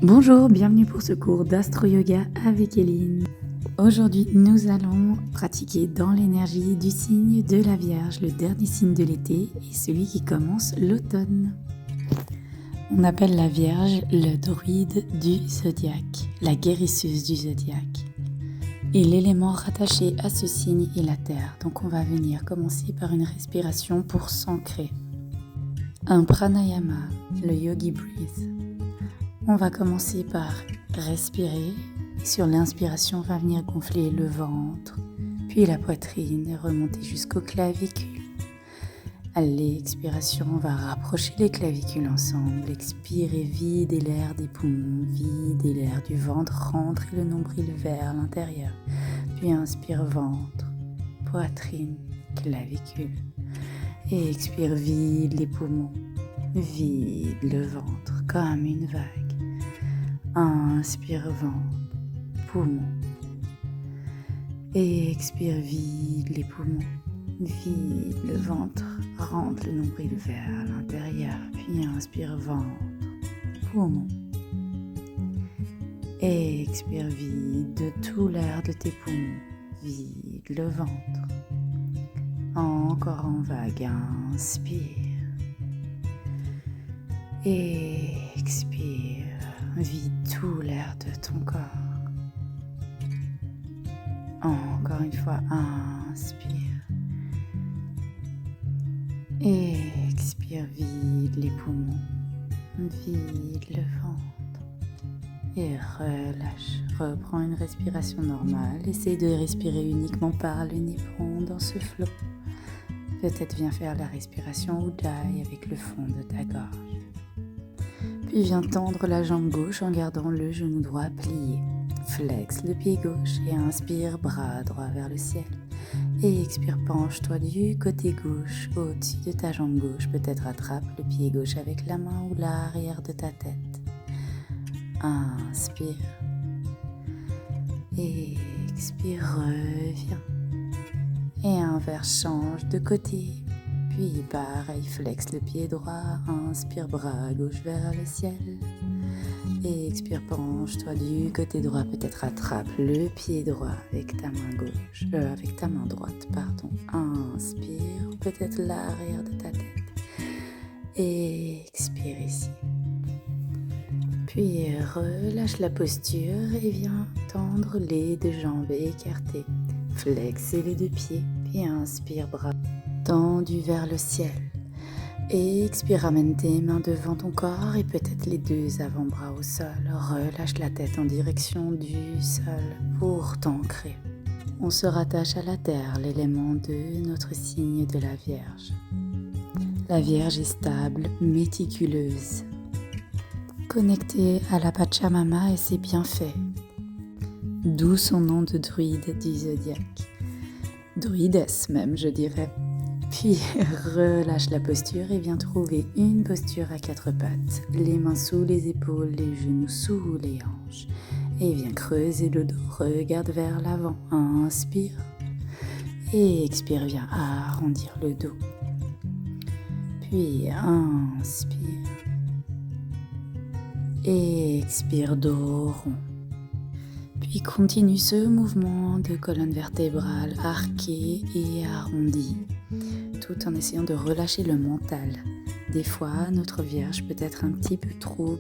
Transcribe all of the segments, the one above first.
Bonjour, bienvenue pour ce cours d'Astro Yoga avec Eline. Aujourd'hui, nous allons pratiquer dans l'énergie du signe de la Vierge, le dernier signe de l'été et celui qui commence l'automne. On appelle la Vierge le druide du zodiaque, la guérisseuse du zodiaque. Et l'élément rattaché à ce signe est la terre. Donc on va venir commencer par une respiration pour s'ancrer. Un pranayama, le yogi breath. On va commencer par respirer. Et sur l'inspiration, on va venir gonfler le ventre, puis la poitrine et remonter jusqu'aux clavicules. À l'expiration, on va rapprocher les clavicules ensemble. Expirez, videz l'air des poumons, videz l'air du ventre, rentrez le nombril vers l'intérieur. Puis inspire ventre, poitrine, clavicule. Et expire, vide les poumons, vide le ventre comme une vague. Inspire ventre, poumons. Et expire, vide les poumons, vide le ventre, rentre le nombril vers l'intérieur. Puis inspire ventre, poumons. Et expire, vide de tout l'air de tes poumons, vide le ventre. Encore en vague, inspire. Et expire, vide tout l'air de ton corps. Encore une fois, inspire. Et expire, vide les poumons, vide le ventre. Et relâche, reprends une respiration normale. Essaye de respirer uniquement par le nez rond dans ce flot. Peut-être viens faire la respiration Ujjayi avec le fond de ta gorge. Puis viens tendre la jambe gauche en gardant le genou droit plié. Flexe le pied gauche et inspire, bras droit vers le ciel. Et expire, penche-toi du côté gauche au-dessus de ta jambe gauche. Peut-être attrape le pied gauche avec la main ou l'arrière de ta tête. Inspire. Et expire, reviens. Et inverse, change de côté. Puis pareil, flexe le pied droit, inspire, bras gauche vers le ciel. Et expire, penche-toi du côté droit, peut-être attrape le pied droit avec ta main gauche, avec ta main droite, pardon. Inspire, peut-être l'arrière de ta tête. Et expire ici. Puis relâche la posture et viens tendre les deux jambes écartées. Flexez les deux pieds, puis inspire, bras tendu vers le ciel. Et expire, ramène tes mains devant ton corps et peut-être les deux avant-bras au sol. Relâche la tête en direction du sol pour t'ancrer. On se rattache à la terre, l'élément de notre signe de la Vierge. La Vierge est stable, méticuleuse, connectée à la Pachamama et ses bienfaits. D'où son nom de druide du zodiaque. Druidesse même, je dirais. Puis relâche la posture et viens trouver une posture à quatre pattes. Les mains sous les épaules, les genoux sous les hanches. Et viens creuser le dos, regarde vers l'avant. Inspire. Et expire, viens arrondir le dos. Puis inspire. Et expire, dos rond. Puis continue ce mouvement de colonne vertébrale arquée et arrondie, tout en essayant de relâcher le mental. Des fois, notre Vierge peut être un petit peu trop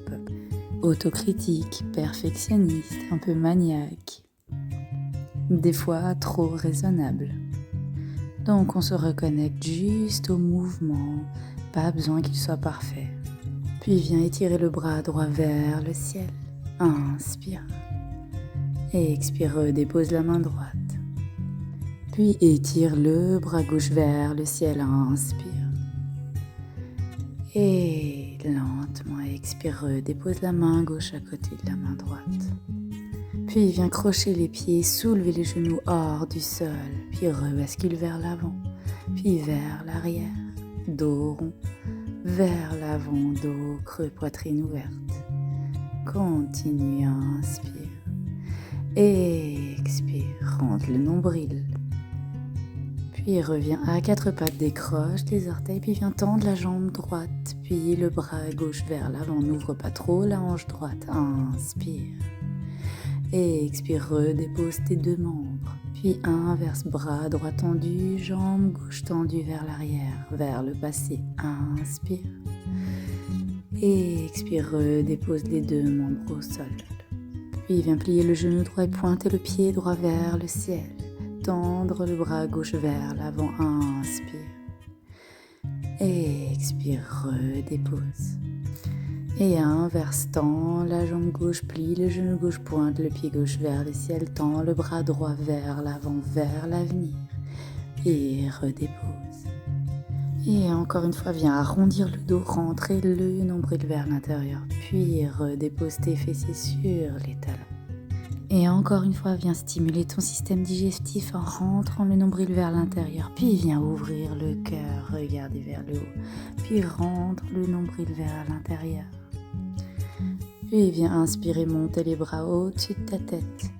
autocritique, perfectionniste, un peu maniaque. Des fois, trop raisonnable. Donc, on se reconnecte juste au mouvement, pas besoin qu'il soit parfait. Puis, viens étirer le bras droit vers le ciel. Inspire. Et expire, dépose la main droite. Puis étire le bras gauche vers le ciel, inspire. Et lentement expire, dépose la main gauche à côté de la main droite. Puis viens crocher les pieds, soulever les genoux hors du sol. Puis rebascule vers l'avant, puis vers l'arrière. Dos rond, vers l'avant, dos creux, poitrine ouverte. Continue, inspire. Et expire, rentre le nombril. Puis reviens à quatre pattes, décroche tes orteils, puis viens tendre la jambe droite, puis le bras gauche vers l'avant, n'ouvre pas trop la hanche droite, inspire. Et expire, redépose tes deux membres, puis inverse, bras droit tendu, jambe gauche tendue vers l'arrière, vers le passé, inspire. Et expire, redépose les deux membres au sol. Puis viens plier le genou droit et pointer le pied droit vers le ciel. Tendre le bras gauche vers l'avant, inspire. Et expire, redépose. Et inverse, tends la jambe gauche, plie le genou gauche, pointe le pied gauche vers le ciel, tends le bras droit vers l'avant, vers l'avenir. Et redépose. Et encore une fois, viens arrondir le dos, rentrer le nombril vers l'intérieur, puis redépose tes fessiers sur les talons. Et encore une fois, viens stimuler ton système digestif en rentrant le nombril vers l'intérieur, puis viens ouvrir le cœur, regarder vers le haut, puis rentre le nombril vers l'intérieur. Puis viens inspirer, monter les bras au-dessus de ta tête,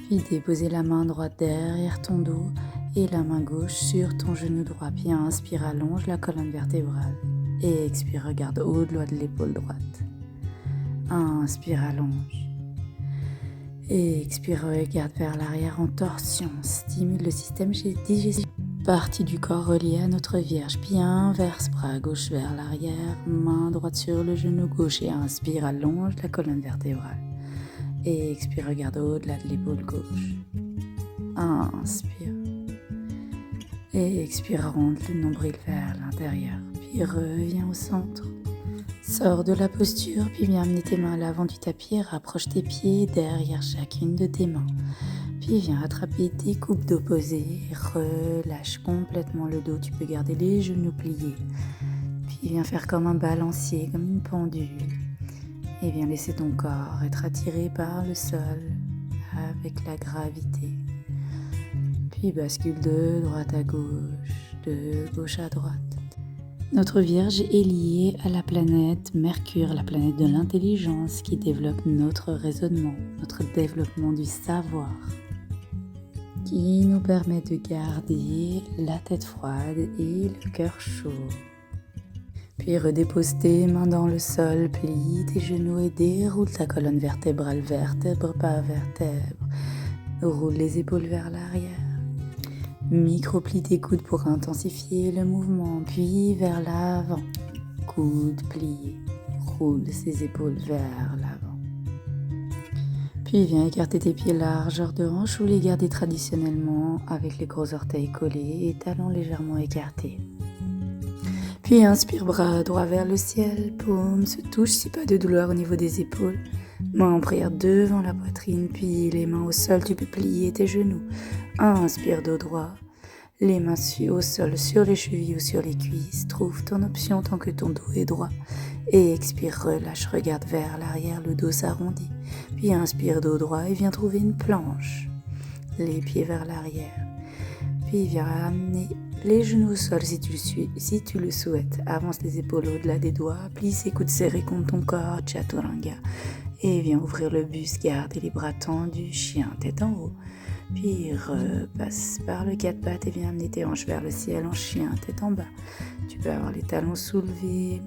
puis déposer la main droite derrière ton dos et la main gauche sur ton genou droit, puis inspire, allonge la colonne vertébrale et expire, regarde au-delà de l'épaule droite. Inspire, allonge. Et expire, regarde vers l'arrière en torsion, stimule le système digestif. Partie du corps reliée à notre Vierge, puis inverse, bras gauche vers l'arrière, main droite sur le genou gauche et inspire, allonge la colonne vertébrale. Et expire, regarde au-delà de l'épaule gauche. Inspire. Et expire, rentre le nombril vers l'intérieur, puis reviens au centre. Sors de la posture, puis viens amener tes mains à l'avant du tapis et rapproche tes pieds derrière chacune de tes mains. Puis viens attraper tes coudes d'opposés et relâche complètement le dos. Tu peux garder les genoux pliés. Puis viens faire comme un balancier, comme une pendule. Et viens laisser ton corps être attiré par le sol avec la gravité. Puis bascule de droite à gauche, de gauche à droite. Notre Vierge est liée à la planète Mercure, la planète de l'intelligence qui développe notre raisonnement, notre développement du savoir, qui nous permet de garder la tête froide et le cœur chaud. Puis redépose tes mains dans le sol, plie tes genoux et déroule ta colonne vertébrale, vertèbre par vertèbre. Roule les épaules vers l'arrière. Micro-plie tes coudes pour intensifier le mouvement, puis vers l'avant. Coudes pliés, roule ses épaules vers l'avant. Puis viens écarter tes pieds largeur de hanche ou les garder traditionnellement avec les gros orteils collés et talons légèrement écartés. Puis inspire, bras droit vers le ciel, paume se touche si pas de douleur au niveau des épaules. Mains en prière devant la poitrine, puis les mains au sol, tu peux plier tes genoux. Inspire, dos droit, les mains au sol, sur les chevilles ou sur les cuisses. Trouve ton option tant que ton dos est droit. Et expire, relâche, regarde vers l'arrière, le dos s'arrondit. Puis inspire, dos droit et viens trouver une planche. Les pieds vers l'arrière. Puis viens amener les genoux au sol si tu le souhaites. Avance les épaules au-delà des doigts, plie ses coudes serrés contre ton corps, Chaturanga. Et viens ouvrir le buste, garder les bras tendus, chien, tête en haut. Puis repasse par le quatre pattes et viens amener tes hanches vers le ciel en chien, tête en bas. Tu peux avoir les talons soulevés.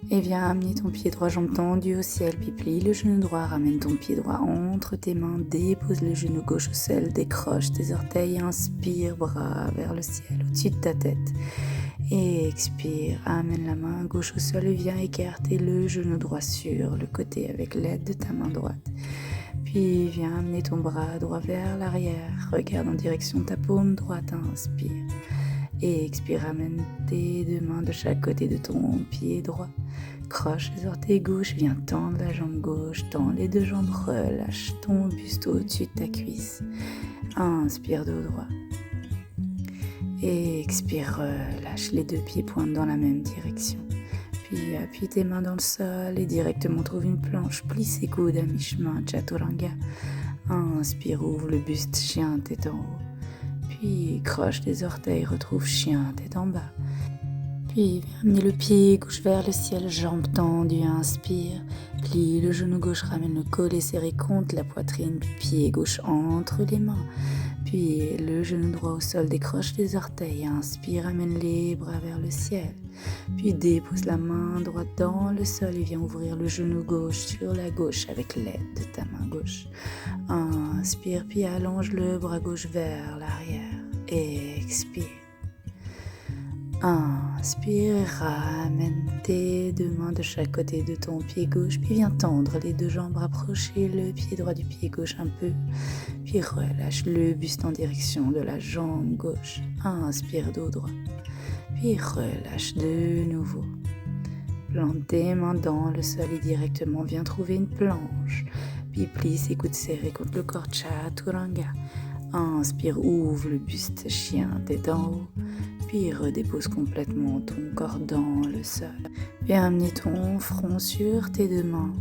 Et viens amener ton pied droit, jambe tendue au ciel, puis plie le genou droit, ramène ton pied droit entre tes mains, dépose le genou gauche au sol, décroche tes orteils, inspire, bras vers le ciel, au-dessus de ta tête. Et expire, amène la main gauche au sol et viens écarter le genou droit sur le côté avec l'aide de ta main droite. Puis viens amener ton bras droit vers l'arrière, regarde en direction de ta paume droite, inspire. Et expire, amène tes deux mains de chaque côté de ton pied droit. Croche les orteils gauche, viens tendre la jambe gauche, tends les deux jambes, relâche ton buste au-dessus de ta cuisse. Inspire, dos droit. Et expire, relâche les deux pieds pointent dans la même direction. Puis appuie tes mains dans le sol et directement trouve une planche. Plie ses coudes à mi-chemin, Chaturanga. Inspire, ouvre le buste, chien, tête en haut. Puis croche les orteils, retrouve chien, tête en bas. Puis viens amener le pied gauche vers le ciel, jambes tendues, inspire. Plie le genou gauche, ramène le collet serré contre la poitrine, puis pied gauche entre les mains. Puis le genou droit au sol, décroche les orteils. Inspire, amène les bras vers le ciel. Puis dépose la main droite dans le sol et viens ouvrir le genou gauche sur la gauche avec l'aide de ta main gauche. Inspire, puis allonge le bras gauche vers l'arrière. Expire. Inspire, ramène tes deux mains de chaque côté de ton pied gauche, puis viens tendre les deux jambes, rapprocher le pied droit du pied gauche un peu, puis relâche le buste en direction de la jambe gauche. Inspire dos droit, puis relâche de nouveau. Plante tes mains dans le sol et directement viens trouver une planche, puis plie ses coudes serrés contre le corps, Chaturanga. Inspire, ouvre le buste, chien tête en haut. Puis redépose complètement ton corps dans le sol. Viens amener ton front sur tes deux mains.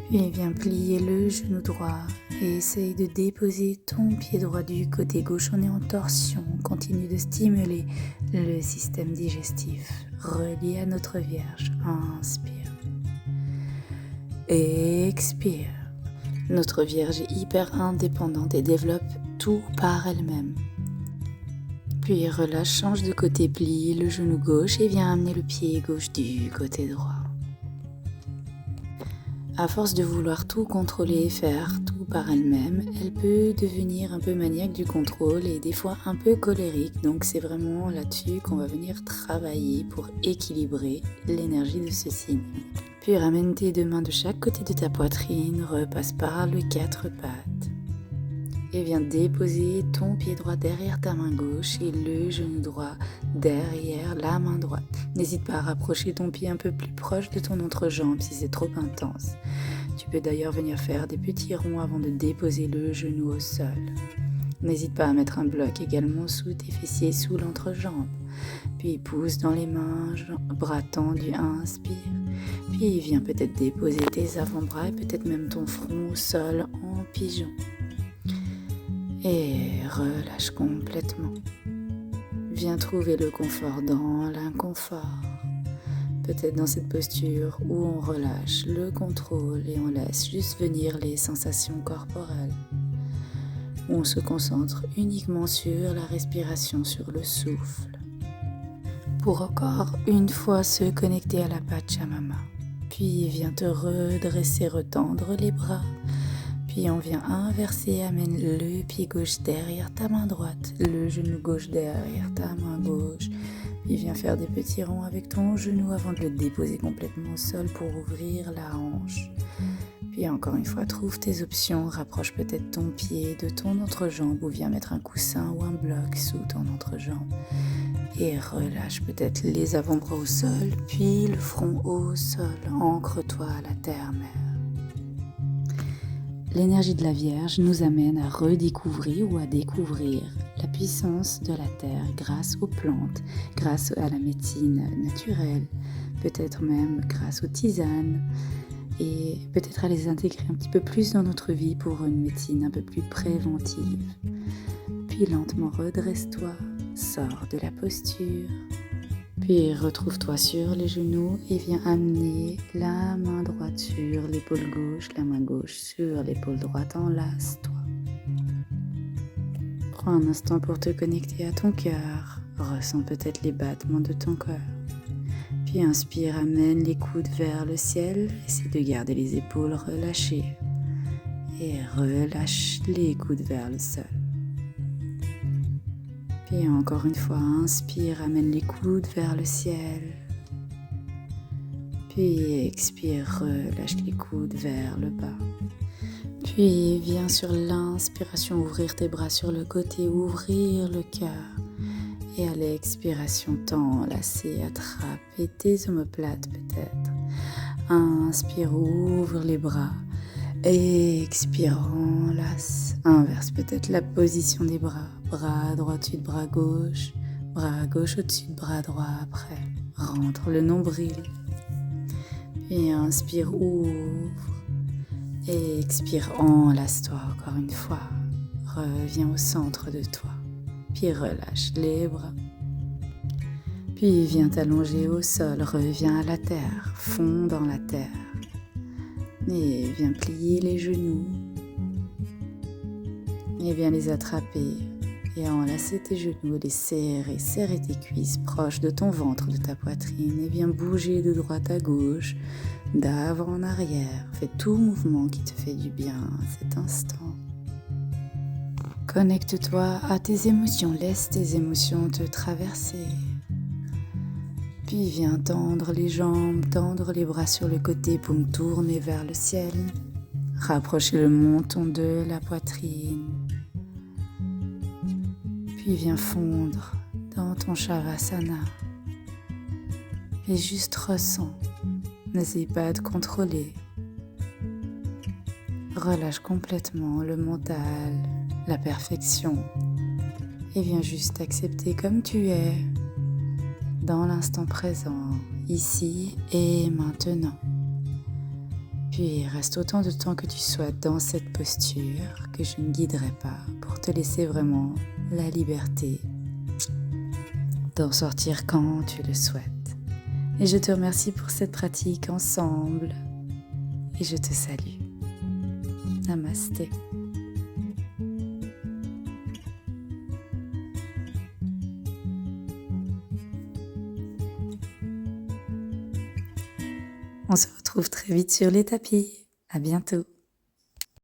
Puis viens plier le genou droit et essaye de déposer ton pied droit du côté gauche. On est en torsion. Continue de stimuler le système digestif relié à notre Vierge. Inspire. Expire. Notre Vierge est hyper indépendante et développe tout par elle-même. Puis relâche, change de côté, plie le genou gauche et viens amener le pied gauche du côté droit. À force de vouloir tout contrôler et faire tout par elle-même, elle peut devenir un peu maniaque du contrôle et des fois un peu colérique. Donc c'est vraiment là-dessus qu'on va venir travailler pour équilibrer l'énergie de ce signe. Puis ramène tes deux mains de chaque côté de ta poitrine, repasse par le quatre pattes. Et viens déposer ton pied droit derrière ta main gauche et le genou droit derrière la main droite. N'hésite pas à rapprocher ton pied un peu plus proche de ton entrejambe si c'est trop intense. Tu peux d'ailleurs venir faire des petits ronds avant de déposer le genou au sol. N'hésite pas à mettre un bloc également sous tes fessiers, sous l'entrejambe. Puis pousse dans les mains, bras tendus, inspire. Puis viens peut-être déposer tes avant-bras et peut-être même ton front au sol en pigeon. Et relâche complètement. Viens trouver le confort dans l'inconfort. Peut-être dans cette posture où on relâche le contrôle et on laisse juste venir les sensations corporelles. Où on se concentre uniquement sur la respiration, sur le souffle. Pour encore une fois se connecter à la Pachamama. Puis viens te redresser, retendre les bras. Puis on vient inverser, amène le pied gauche derrière ta main droite, le genou gauche derrière ta main gauche. Puis viens faire des petits ronds avec ton genou avant de le déposer complètement au sol pour ouvrir la hanche. Puis encore une fois, trouve tes options, rapproche peut-être ton pied de ton entrejambe ou viens mettre un coussin ou un bloc sous ton entrejambe. Et relâche peut-être les avant-bras au sol, puis le front au sol, ancre-toi à la terre-mère. L'énergie de la Vierge nous amène à redécouvrir ou à découvrir la puissance de la Terre grâce aux plantes, grâce à la médecine naturelle, peut-être même grâce aux tisanes et peut-être à les intégrer un petit peu plus dans notre vie pour une médecine un peu plus préventive. Puis lentement redresse-toi, sors de la posture. Puis retrouve-toi sur les genoux et viens amener la main droite sur l'épaule gauche, la main gauche sur l'épaule droite, enlace-toi. Prends un instant pour te connecter à ton cœur, ressens peut-être les battements de ton cœur. Puis inspire, amène les coudes vers le ciel, essaie de garder les épaules relâchées et relâche les coudes vers le sol. Puis encore une fois, inspire, amène les coudes vers le ciel. Puis expire, relâche les coudes vers le bas. Puis viens sur l'inspiration, ouvrir tes bras sur le côté, ouvrir le cœur. Et à l'expiration, t'enlacer, attraper tes omoplates peut-être. Inspire, ouvre les bras. Expire, enlace. Inverse peut-être la position des bras. Bras droit au-dessus de bras gauche au-dessus de bras droit après. Rentre le nombril. Puis inspire, ouvre. Et expire, enlace-toi encore une fois. Reviens au centre de toi. Puis relâche les bras. Puis viens t'allonger au sol, reviens à la terre, fonds dans la terre. Et viens plier les genoux. Et viens les attraper et enlacer tes genoux, les serrer, serrer tes cuisses proches de ton ventre, de ta poitrine. Et viens bouger de droite à gauche, d'avant en arrière. Fais tout mouvement qui te fait du bien à cet instant. Connecte-toi à tes émotions, laisse tes émotions te traverser. Puis viens tendre les jambes, tendre les bras sur le côté pour me tourner vers le ciel. Rapprocher le menton de la poitrine. Puis viens fondre dans ton Shavasana. Et juste ressens. N'essaye pas de contrôler. Relâche complètement le mental, la perfection. Et viens juste accepter comme tu es, dans l'instant présent, ici et maintenant. Puis reste autant de temps que tu sois dans cette posture que je ne guiderai pas pour te laisser vraiment la liberté d'en sortir quand tu le souhaites. Et je te remercie pour cette pratique ensemble et je te salue. Namasté. On se retrouve très vite sur les tapis. À bientôt.